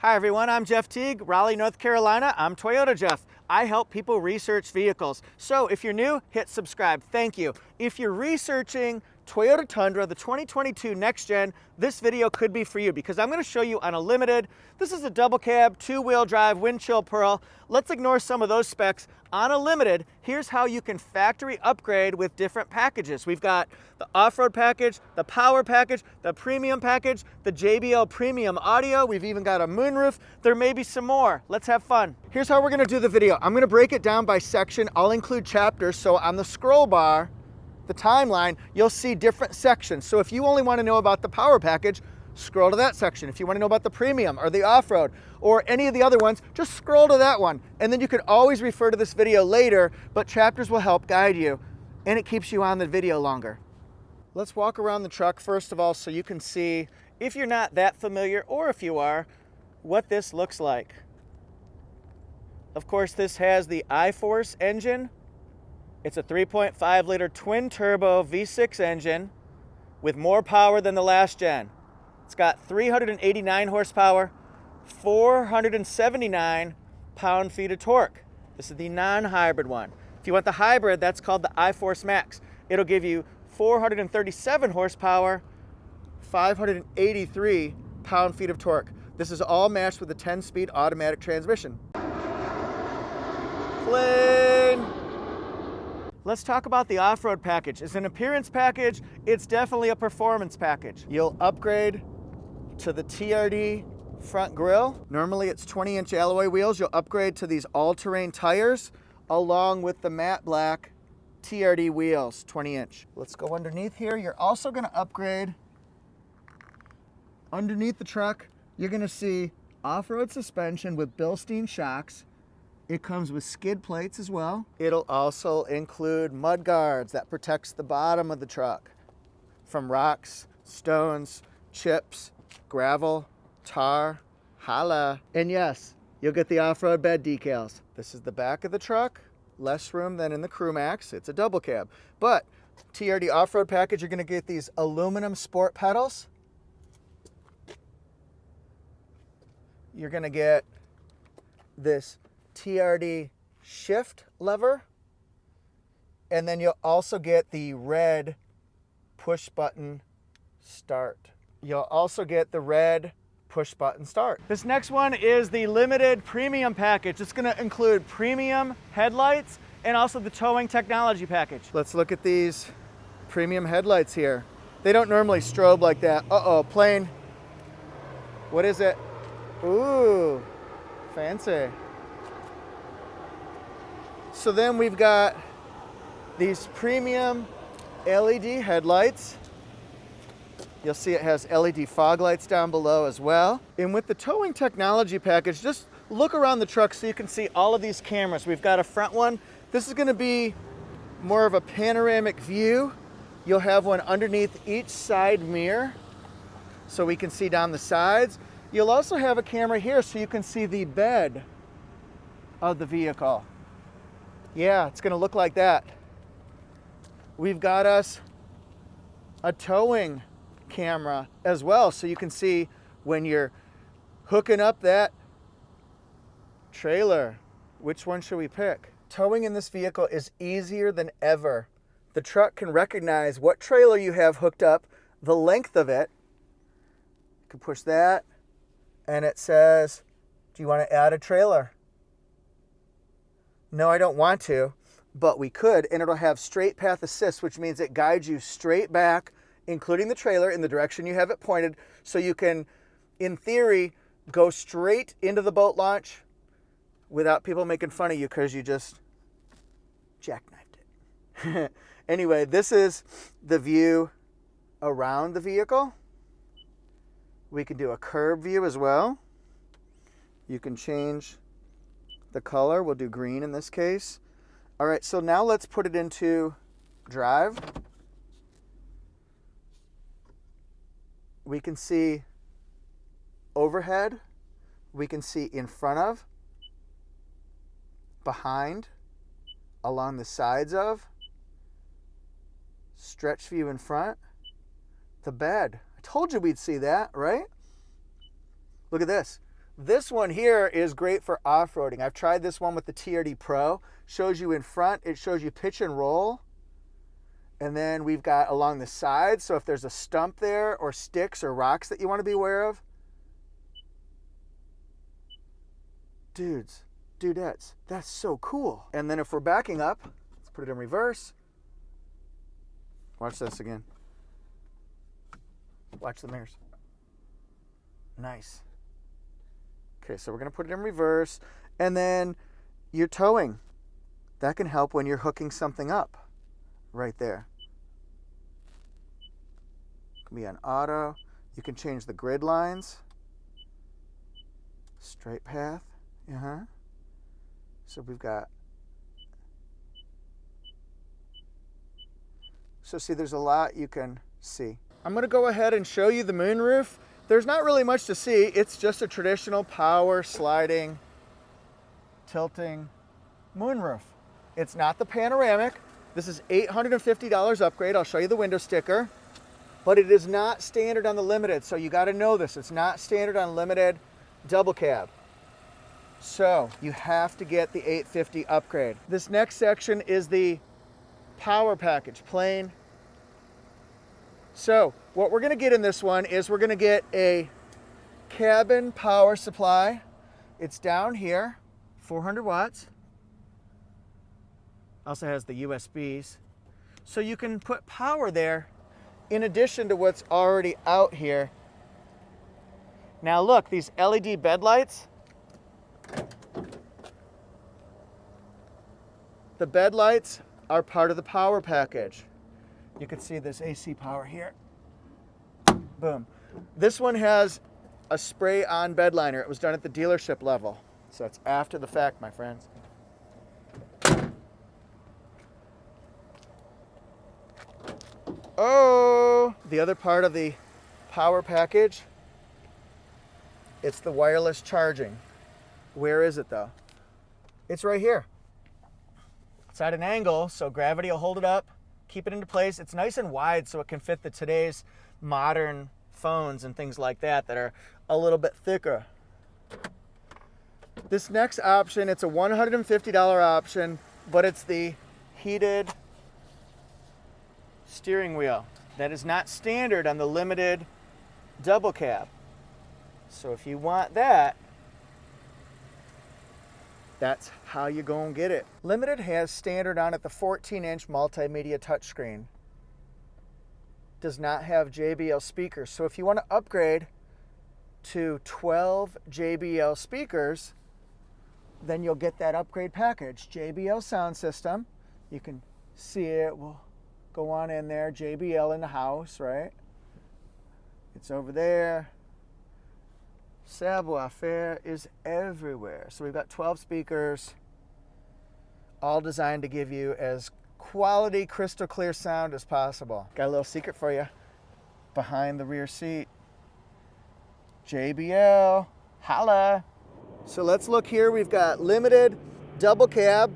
Hi everyone, I'm Jeff Teague, Raleigh, North Carolina. I'm Toyota Jeff. I help people research vehicles. So if you're new, hit subscribe. Thank you. If you're researching Toyota Tundra, the 2022 Next Gen, this video could be for you because I'm going to show you on a Limited. This is a double cab, two-wheel drive, wind chill pearl. Let's ignore some of those specs. On a Limited, here's how you can factory upgrade with different packages. We've got the off-road package, the power package, the premium package, the JBL premium audio. We've even got a moonroof. There may be some more. Let's have fun. Here's how we're going to do the video. I'm going to break it down by section. I'll include chapters. So on the scroll bar, the timeline, you'll see different sections. So if you only want to know about the power package, scroll to that section. If you want to know about the premium or the off-road or any of the other ones, just scroll to that one. And then you can always refer to this video later, but chapters will help guide you and it keeps you on the video longer. Let's walk around the truck first of all so you can see, if you're not that familiar or if you are, what this looks like. Of course, this has the iForce engine. It's a 3.5 liter twin turbo V6 engine with more power than the last gen. It's got 389 horsepower, 479 pound-feet of torque. This is the non-hybrid one. If you want the hybrid, that's called the iForce Max. It'll give you 437 horsepower, 583 pound-feet of torque. This is all matched with a 10-speed automatic transmission. Plane! Let's talk about the off-road package. It's an appearance package. It's definitely a performance package. You'll upgrade to the TRD front grille. Normally it's 20-inch alloy wheels. You'll upgrade to these all-terrain tires along with the matte black TRD wheels, 20-inch. Let's go underneath here. You're also going to upgrade underneath the truck. You're going to see off-road suspension with Bilstein shocks. It comes with skid plates as well. It'll also include mud guards that protects the bottom of the truck from rocks, stones, chips, gravel, tar, holla. And yes, you'll get the off-road bed decals. This is the back of the truck. Less room than in the Crew Max. It's a double cab. But TRD Off-Road Package, you're gonna get these aluminum sport pedals. You're gonna get this TRD shift lever, and then you'll also get the red push button start. You'll also get the red push button start. This next one is the Limited Premium Package. It's going to include premium headlights and also the towing technology package. Let's look at these premium headlights here. They don't normally strobe like that. Uh-oh, plane. What is it? Ooh, fancy. So then we've got these premium LED headlights. You'll see it has LED fog lights down below as well. And with the towing technology package, just look around the truck so you can see all of these cameras. We've got a front one. This is going to be more of a panoramic view. You'll have one underneath each side mirror so we can see down the sides. You'll also have a camera here so you can see the bed of the vehicle. Yeah, it's gonna look like that. We've got us a towing camera as well, so you can see when you're hooking up that trailer. Which one should we pick? Towing in this vehicle is easier than ever. The truck can recognize what trailer you have hooked up, the length of it. You can push that, and it says, do you want to add a trailer? No, I don't want to, but we could, and it'll have straight path assist, which means it guides you straight back, including the trailer, in the direction you have it pointed, so you can, in theory, go straight into the boat launch without people making fun of you because you just jackknifed it. Anyway, this is the view around the vehicle. We can do a curb view as well. You can change the color. We'll do green in this case. All right, so now let's put it into drive. We can see overhead. We can see in front of, behind, along the sides of, stretch view in front, the bed. I told you we'd see that, right? Look at this. This one here is great for off-roading. I've tried this one with the TRD Pro. Shows you in front, it shows you pitch and roll. And then we've got along the sides, so if there's a stump there or sticks or rocks that you want to be aware of. Dudes, dudettes, that's so cool. And then if we're backing up, let's put it in reverse. Watch this again. Watch the mirrors. Nice. Okay, so we're going to put it in reverse. And then your towing. That can help when you're hooking something up. Right there. It can be on auto. You can change the grid lines. Straight path. So we've got... So see, there's a lot you can see. I'm going to go ahead and show you the moonroof. There's not really much to see. It's just a traditional power sliding, tilting moonroof. It's not the panoramic. This is $850 upgrade. I'll show you the window sticker. But it is not standard on the Limited, so you got to know this. It's not standard on Limited double cab. So you have to get the 850 upgrade. This next section is the power package, plain. So what we're going to get in this one is we're going to get a cabin power supply. It's down here, 400 watts. Also has the USBs. So you can put power there in addition to what's already out here. Now look, these LED bed lights. The bed lights are part of the power package. You can see this AC power here. Boom. This one has a spray-on bed liner. It was done at the dealership level. So it's after the fact, my friends. Oh, the other part of the power package, it's the wireless charging. Where is it though? It's right here. It's at an angle, so gravity will hold it up, keep it into place. It's nice and wide so it can fit today's modern phones and things like that that are a little bit thicker. This next option, it's a $150 option, but it's the heated steering wheel. That is not standard on the Limited double cab. So if you want that, that's how you're going to get it. Limited has standard on it the 14-inch multimedia touchscreen. Does not have JBL speakers. So if you want to upgrade to 12 JBL speakers, then you'll get that upgrade package. JBL sound system. You can see it. We'll go on in there. JBL in the house, right? It's over there. Savoir-faire is everywhere. So we've got 12 speakers, all designed to give you as quality, crystal clear sound as possible. Got a little secret for you. Behind the rear seat, JBL, holla. So let's look here. We've got Limited double cab,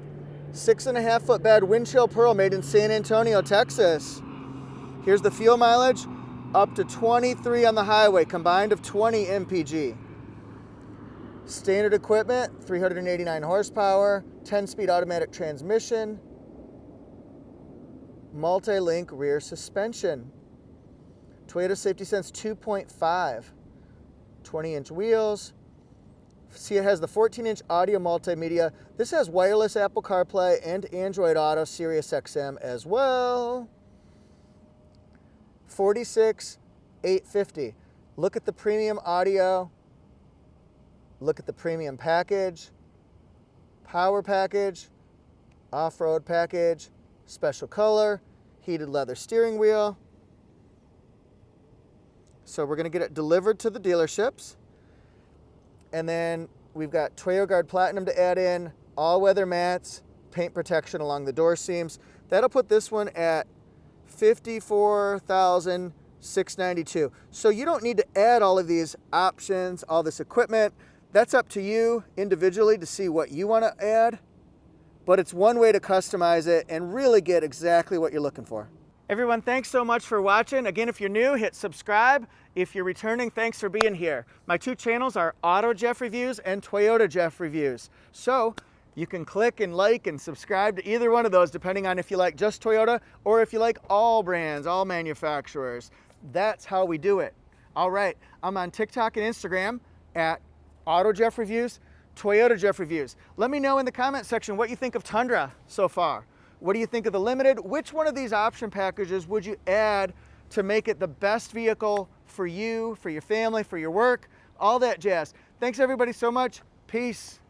6.5 foot bed, windshield pearl, made in San Antonio, Texas. Here's the fuel mileage. Up to 23 on the highway, combined of 20 mpg. Standard equipment, 389 horsepower, 10-speed automatic transmission, multi-link rear suspension. Toyota Safety Sense 2.5, 20-inch wheels. See, it has the 14-inch audio multimedia. This has wireless Apple CarPlay and Android Auto, Sirius XM as well. $46,850. Look at the premium audio. Look at the premium package. Power package. Off-road package. Special color. Heated leather steering wheel. So we're going to get it delivered to the dealerships. And then we've got ToyoGuard Platinum to add in. All-weather mats. Paint protection along the door seams. That'll put this one at $54,692. So you don't need to add all of these options, all this equipment. That's up to you individually to see what you want to add. But it's one way to customize it and really get exactly what you're looking for. Everyone, thanks so much for watching. Again, if you're new, hit subscribe. If you're returning, thanks for being here. My two channels are Auto Jeff Reviews and Toyota Jeff Reviews. So you can click and like and subscribe to either one of those depending on if you like just Toyota or if you like all brands, all manufacturers. That's how we do it. All right, I'm on TikTok and Instagram at Auto Jeff Reviews, Toyota Jeff Reviews. Let me know in the comment section what you think of Tundra so far. What do you think of the Limited? Which one of these option packages would you add to make it the best vehicle for you, for your family, for your work, all that jazz. Thanks everybody so much. Peace.